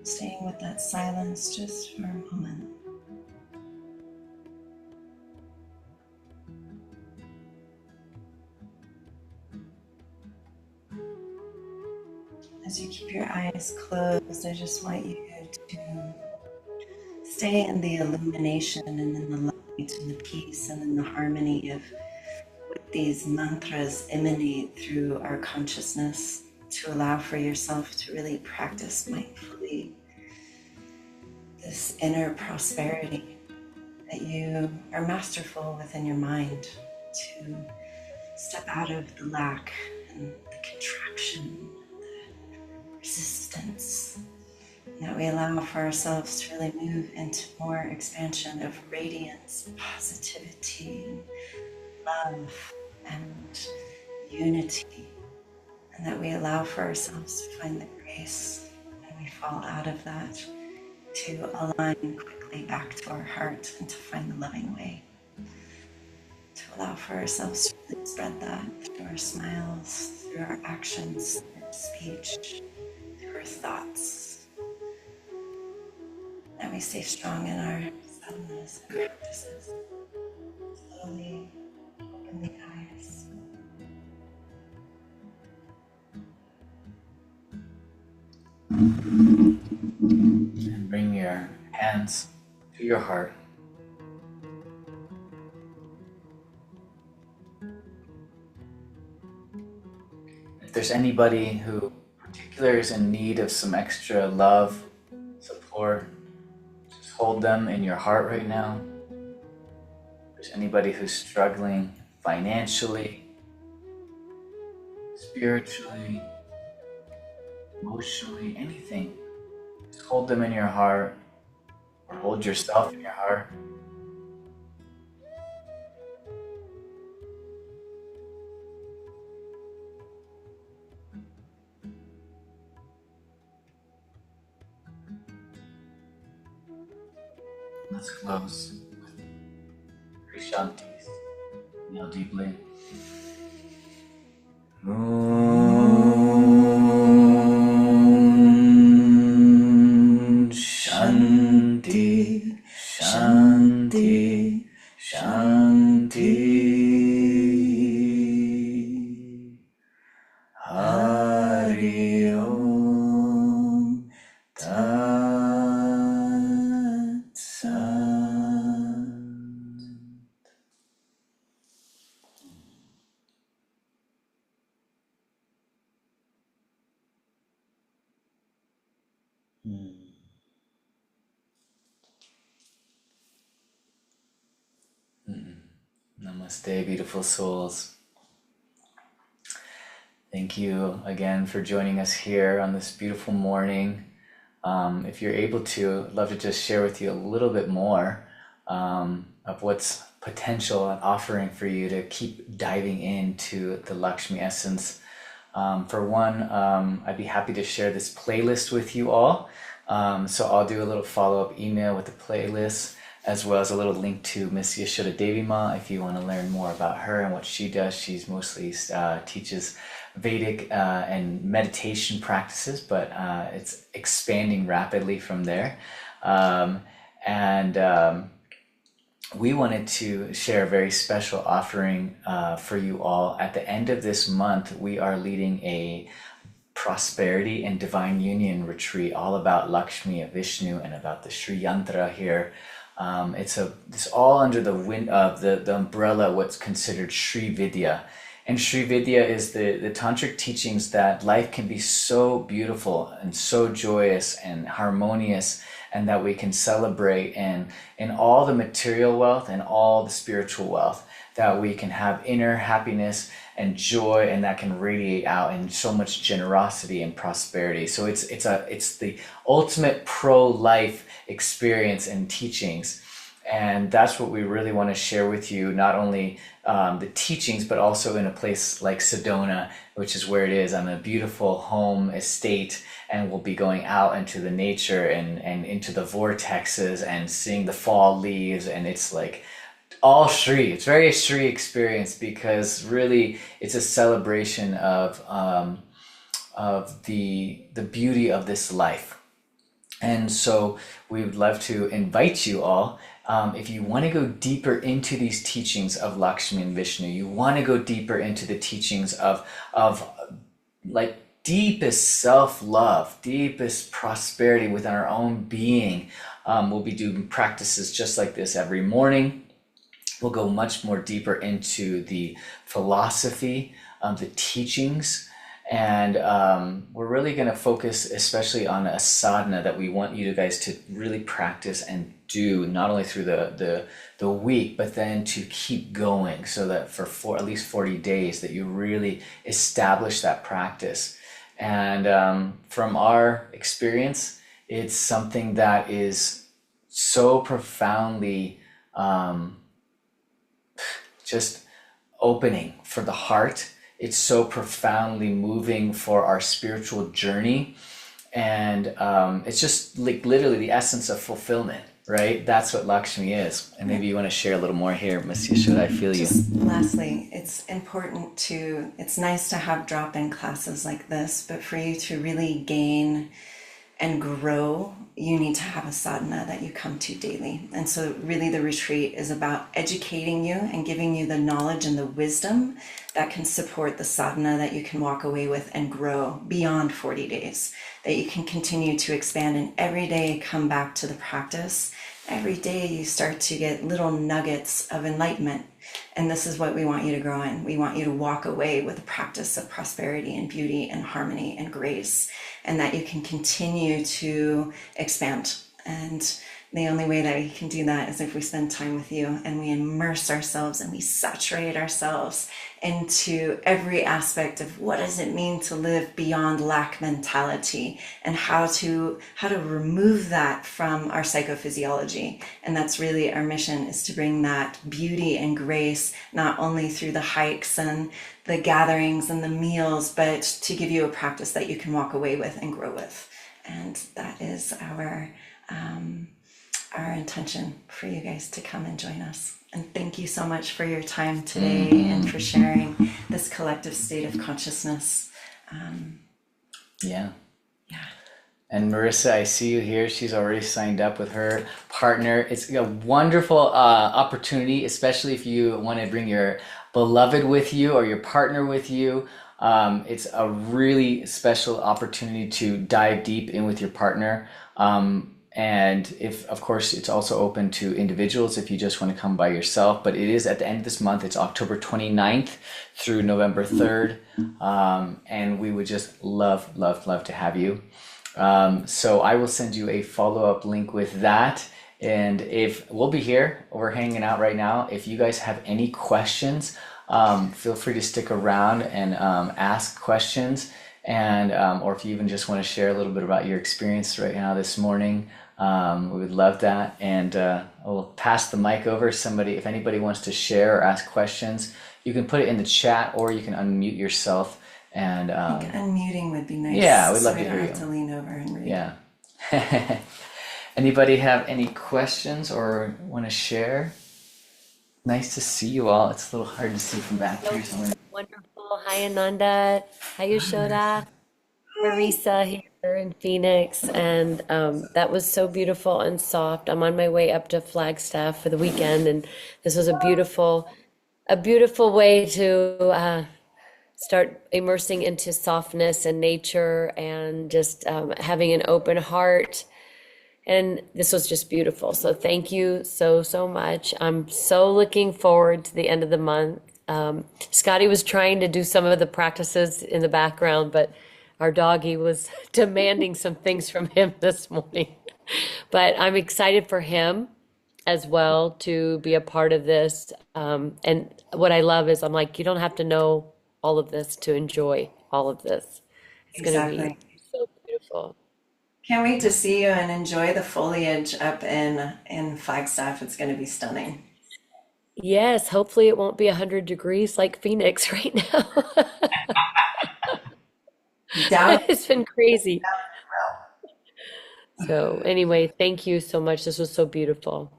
Staying with that silence just for a moment. As you keep your eyes closed, I just want you to stay in the illumination and in the light and the peace and in the harmony of what these mantras emanate through our consciousness, to allow for yourself to really practice mindfully this inner prosperity, that you are masterful within your mind, to step out of the lack and the contraction, the resistance, and that we allow for ourselves to really move into more expansion of radiance, positivity, love, and unity. And that we allow for ourselves to find the grace when we fall out of that, to align quickly back to our heart and to find the loving way. To allow for ourselves to really spread that through our smiles, through our actions, through our speech, through our thoughts. That we stay strong in our sadhanas and practices. Slowly open the eyes. And bring your hands to your heart. If there's anybody who in particular is in need of some extra love, support, just hold them in your heart right now. If there's anybody who's struggling financially, spiritually, emotionally, anything, just hold them in your heart, or hold yourself in your heart. Let's close with three shantis. Inhale deeply. Om Shanti, Shanti, Shanti. Hari Om Tat Sat. Namaste, beautiful souls. Thank you again for joining us here on this beautiful morning. If you're able to, I'd love to just share with you a little bit more of what's potential and offering for you to keep diving into the Lakshmi essence. For one, I'd be happy to share this playlist with you all. So I'll do a little follow-up email with the playlist, as well as a little link to Miss Yashoda Devi Ma if you want to learn more about her and what she does. She's mostly teaches Vedic and meditation practices, but it's expanding rapidly from there. We wanted to share a very special offering for you all. At the end of this month, we are leading a prosperity and divine union retreat all about Lakshmi, Vishnu, and about the Shree Yantra here. It's all under the umbrella of what's considered Shree Vidya. And Shree Vidya is the tantric teachings that life can be so beautiful and so joyous and harmonious, and that we can celebrate in all the material wealth and all the spiritual wealth, that we can have inner happiness and joy, and that can radiate out in so much generosity and prosperity. So it's the ultimate pro-life experience and teachings. And that's what we really want to share with you, not only the teachings, but also in a place like Sedona, which is where it is, on a beautiful home estate. And we'll be going out into the nature and into the vortexes and seeing the fall leaves. And it's like all Shree. It's very a Shree experience, because really it's a celebration of the beauty of this life. And so we would love to invite you all, if you want to go deeper into these teachings of Lakshmi and Vishnu, you want to go deeper into the teachings of like deepest self-love, deepest prosperity within our own being. We'll be doing practices just like this every morning. We'll go much more deeper into the philosophy, the teachings, and we're really going to focus especially on a sadhana that we want you guys to really practice and do, not only through the week, but then to keep going, so that for at least 40 days that you really establish that practice. And from our experience, It's something that is so profoundly just opening for the heart. It's so profoundly moving for our spiritual journey. And it's just like literally the essence of fulfillment, right? That's what Lakshmi is. And maybe you want to share a little more here, Miss Yashoda. I feel you. Just lastly, it's important to, it's nice to have drop-in classes like this, but for you to really gain and grow, you need to have a sadhana that you come to daily. And so really the retreat is about educating you and giving you the knowledge and the wisdom that can support the sadhana that you can walk away with and grow beyond 40 days, that you can continue to expand and every day come back to the practice. Every day you start to get little nuggets of enlightenment. And this is what we want you to grow in. We want you to walk away with a practice of prosperity and beauty and harmony and grace, and that you can continue to expand. And the only way that we can do that is if we spend time with you and we immerse ourselves and we saturate ourselves into every aspect of what does it mean to live beyond lack mentality and how to remove that from our psychophysiology. And that's really our mission, is to bring that beauty and grace not only through the hikes and the gatherings and the meals, but to give you a practice that you can walk away with and grow with. And that is our intention for you guys to come and join us. And thank you so much for your time today and for sharing this collective state of consciousness. Yeah. Yeah. And Marissa, I see you here. She's already signed up with her partner. It's a wonderful opportunity, especially if you want to bring your beloved with you or your partner with you. It's a really special opportunity to dive deep in with your partner. And if, of course, it's also open to individuals if you just want to come by yourself, but it is at the end of this month. It's October 29th through November 3rd. And we would just love to have you. So I will send you a follow-up link with that. And if we'll be here, we're hanging out right now. If you guys have any questions, feel free to stick around and ask questions. And or if you even just want to share a little bit about your experience right now this morning, we would love that. And we'll pass the mic over. Somebody, if anybody wants to share or ask questions, you can put it in the chat or you can unmute yourself. And I think unmuting would be nice. Yeah, we'd love to we hear don't you. have to lean over and read. Yeah. Anybody have any questions or want to share? Nice to see you all. It's a little hard to see from back here somewhere. Wonderful. Hi, Ananda. Hi, Yashoda. Marisa here in Phoenix. And that was so beautiful and soft. I'm on my way up to Flagstaff for the weekend, and this was a beautiful way to start immersing into softness and nature and just having an open heart. And this was just beautiful. So thank you so much. I'm so looking forward to the end of the month. Scotty was trying to do some of the practices in the background, but our doggy was demanding some things from him this morning. But I'm excited for him as well to be a part of this. And what I love is I'm like, you don't have to know all of this to enjoy all of this. It's going to Exactly. be so beautiful. Can't wait to see you and enjoy the foliage up in Flagstaff. It's going to be stunning. Yes, hopefully it won't be 100 degrees like Phoenix right now. Doubt. It's been crazy. So anyway, thank you so much. This was so beautiful.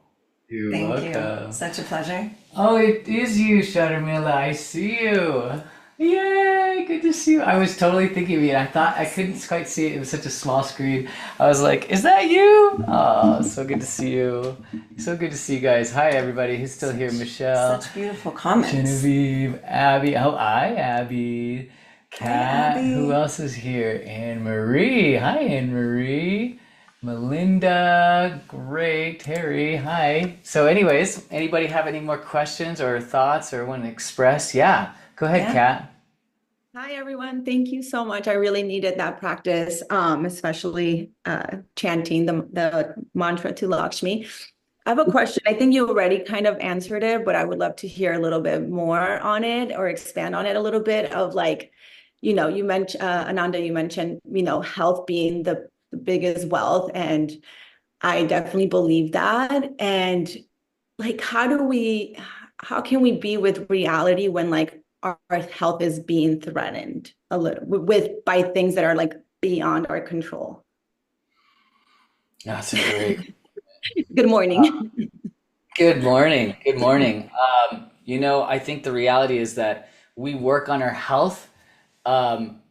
You're Thank you. welcome. Such a pleasure. Oh, it is you, Sharmila. I see you. Yay, good to see you. I was totally thinking of you. I thought I couldn't quite see it. It was such a small screen. I was like, is that you? Oh, so good to see you. So good to see you guys. Hi, everybody who's still here. Michelle, Such beautiful comments. Genevieve, Abby. Oh, hi, Abby. Kat. Abby. Who else is here? Anne Marie. Hi, Anne Marie. Melinda, great. Terry, hi. So anyways, anybody have any more questions or thoughts or want to express? Yeah, go ahead, Yeah. Kat. Hi, everyone. Thank you so much. I really needed that practice, especially chanting the mantra to Lakshmi. I have a question. I think you already kind of answered it, but I would love to hear a little bit more on it or expand on it a little bit of like, you mentioned, Ananda, you mentioned, health being the the biggest wealth, and I definitely believe that. And like, how can we be with reality when like our health is being threatened a little with by things that are like beyond our control? That's a great. Good morning. Good morning. Good morning. I think the reality is that we work on our health, um,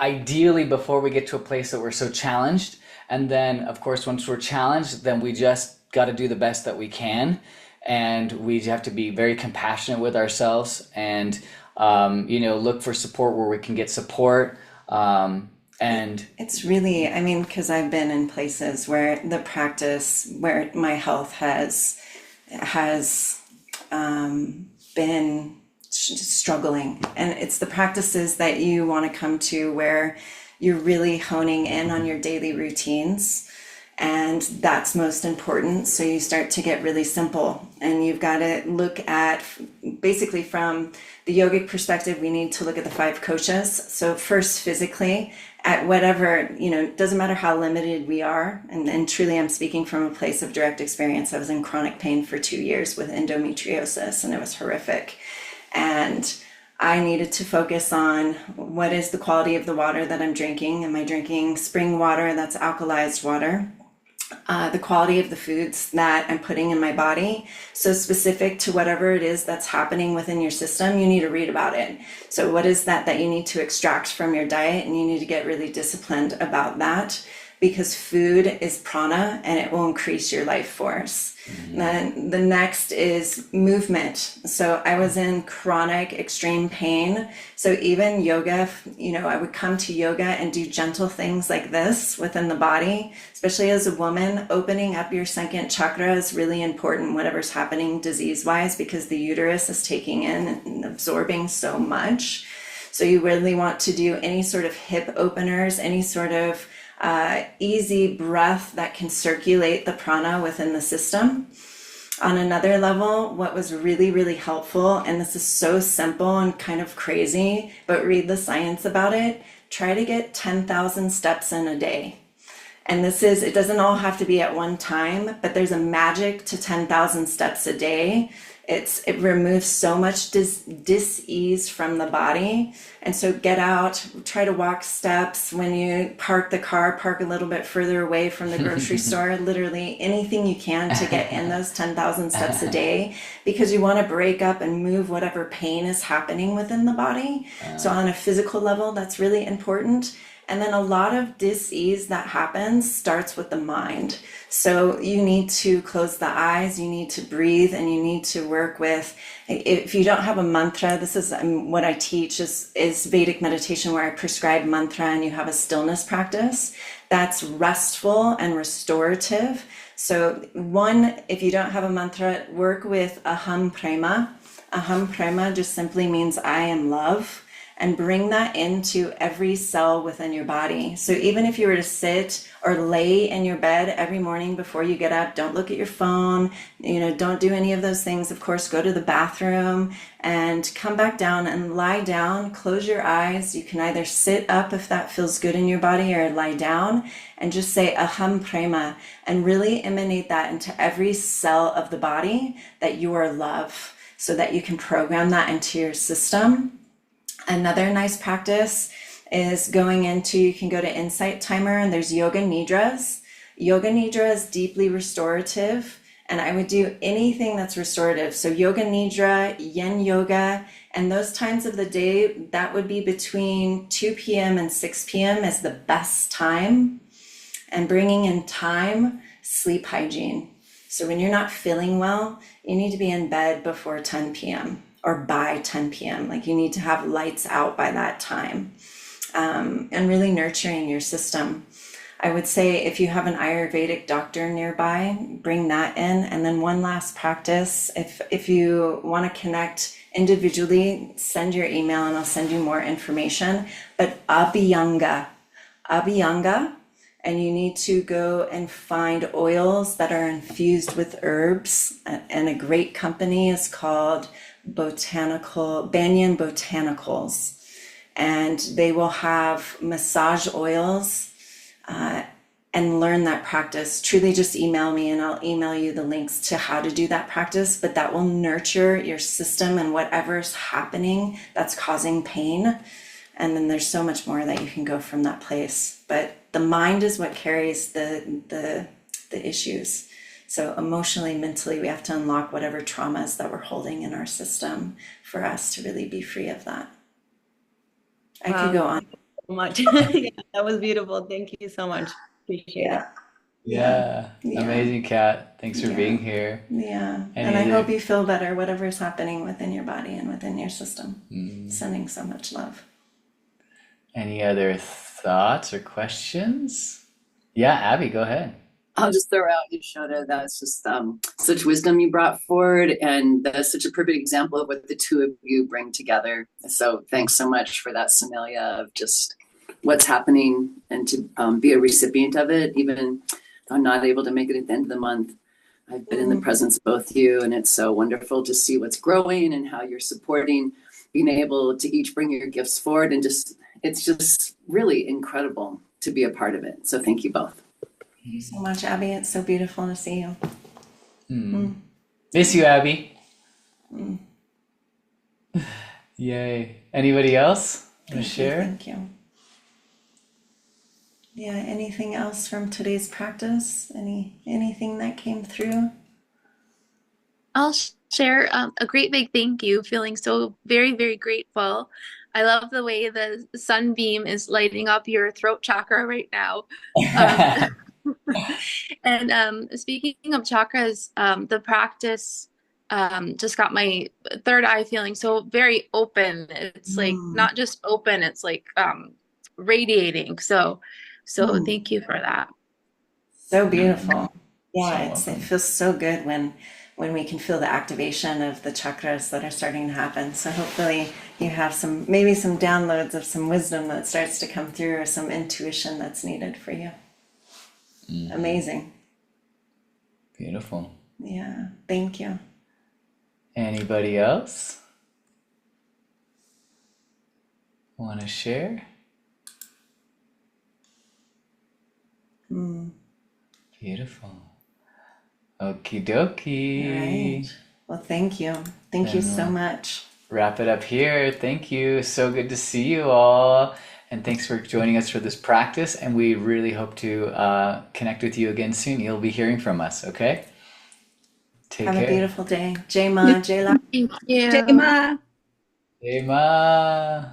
ideally before we get to a place that we're so challenged. And then, of course, once we're challenged, then we just got to do the best that we can. And we have to be very compassionate with ourselves and, look for support where we can get support. And It's really, I mean, because I've been in places where the practice, where my health has been struggling, and it's the practices that you want to come to where you're really honing in on your daily routines, and that's most important. So you start to get really simple, and you've got to look at, basically from the yogic perspective, we need to look at the five koshas. So first, physically, at whatever, doesn't matter how limited we are. And truly, I'm speaking from a place of direct experience. I was in chronic pain for 2 years with endometriosis, and it was horrific. And I needed to focus on what is the quality of the water that I'm drinking. Am I drinking spring water that's alkalized water? The quality of the foods that I'm putting in my body. So specific to whatever it is that's happening within your system, you need to read about it. So what is that you need to extract from your diet? And you need to get really disciplined about that, because food is prana and it will increase your life force. Then the next is movement. So I was in chronic extreme pain. So even yoga, I would come to yoga and do gentle things like this within the body, especially as a woman. Opening up your second chakra is really important, whatever's happening disease-wise, because the uterus is taking in and absorbing so much. So you really want to do any sort of hip openers, any sort of easy breath that can circulate the prana within the system. On another level, what was really, really helpful, and this is so simple and kind of crazy, but read the science about it, try to get 10,000 steps in a day. And it doesn't all have to be at one time, but there's a magic to 10,000 steps a day. It removes so much dis-ease from the body. And so get out, try to walk steps. When you park the car, park a little bit further away from the grocery store, literally anything you can to get in those 10,000 steps a day, because you want to break up and move whatever pain is happening within the body. So on a physical level, that's really important. And then a lot of dis-ease that happens starts with the mind. So you need to close the eyes, you need to breathe, and you need to work with, if you don't have a mantra, this is what I teach is Vedic meditation, where I prescribe mantra and you have a stillness practice that's restful and restorative. So if you don't have a mantra, work with aham prema. Aham prema just simply means I am love. And bring that into every cell within your body. So even if you were to sit or lay in your bed every morning before you get up, don't look at your phone, don't do any of those things. Of course, go to the bathroom and come back down and lie down, close your eyes. You can either sit up if that feels good in your body, or lie down and just say aham prema, and really emanate that into every cell of the body that you are love, so that you can program that into your system. Another nice practice is you can go to Insight Timer, and there's Yoga Nidras. Yoga Nidra is deeply restorative, and I would do anything that's restorative. So Yoga Nidra, Yin Yoga, and those times of the day, that would be between 2 p.m. and 6 p.m. is the best time. And bringing in time, sleep hygiene. So when you're not feeling well, you need to be in bed before 10 p.m. or by 10 p.m. Like, you need to have lights out by that time, and really nurturing your system. I would say if you have an Ayurvedic doctor nearby, bring that in. And then one last practice, if you want to connect individually, send your email and I'll send you more information. But Abhyanga, and you need to go and find oils that are infused with herbs. And a great company is called Banyan Botanicals. And they will have massage oils and learn that practice, truly just email me and I'll email you the links to how to do that practice. But that will nurture your system and whatever's happening that's causing pain. And then there's so much more that you can go from that place. But the mind is what carries the issues. So emotionally, mentally, we have to unlock whatever traumas that we're holding in our system for us to really be free of that. I could go on. So much. Yeah, that was beautiful. Thank you so much. Appreciate it. Yeah. Yeah. Amazing, Kat. Thanks for Yeah. being here. Yeah. Any And I other- hope you feel better, whatever's happening within your body and within your system. Sending so much love. Any other thoughts or questions? Yeah, Abby, go ahead. I'll just throw out Yashoda. That's just such wisdom you brought forward, and that's such a perfect example of what the two of you bring together. So thanks so much for that, Somalia, of just what's happening and to be a recipient of it. Even though I'm not able to make it at the end of the month, I've been in the presence of both you, and it's so wonderful to see what's growing and how you're supporting, being able to each bring your gifts forward, and just it's just really incredible to be a part of it. So thank you both. Thank you so much, Abby. It's so beautiful to see you. Miss you, Abby. Yay. Anybody else want to share? Thank you. Yeah, anything else from today's practice? Anything that came through? I'll share a great big thank you, feeling so very, very grateful. I love the way the sunbeam is lighting up your throat chakra right now. And speaking of chakras, the practice just got my third eye feeling so very open. It's like not just open, it's like radiating. So thank you for that. So beautiful. Yeah, So it feels so good when we can feel the activation of the chakras that are starting to happen. So hopefully you have maybe some downloads of some wisdom that starts to come through, or some intuition that's needed for you. Amazing. Beautiful. Yeah, thank you. Anybody else want to share? Beautiful. Okie dokie. Right. Well, thank you. Thank you so much. Wrap it up here. Thank you. So good to see you all. And thanks for joining us for this practice. And we really hope to connect with you again soon. You'll be hearing from us, okay? Take Have care. a beautiful day. Jai Ma, Jai Lakshmi. Thank you. Jai Ma. Hey, Ma.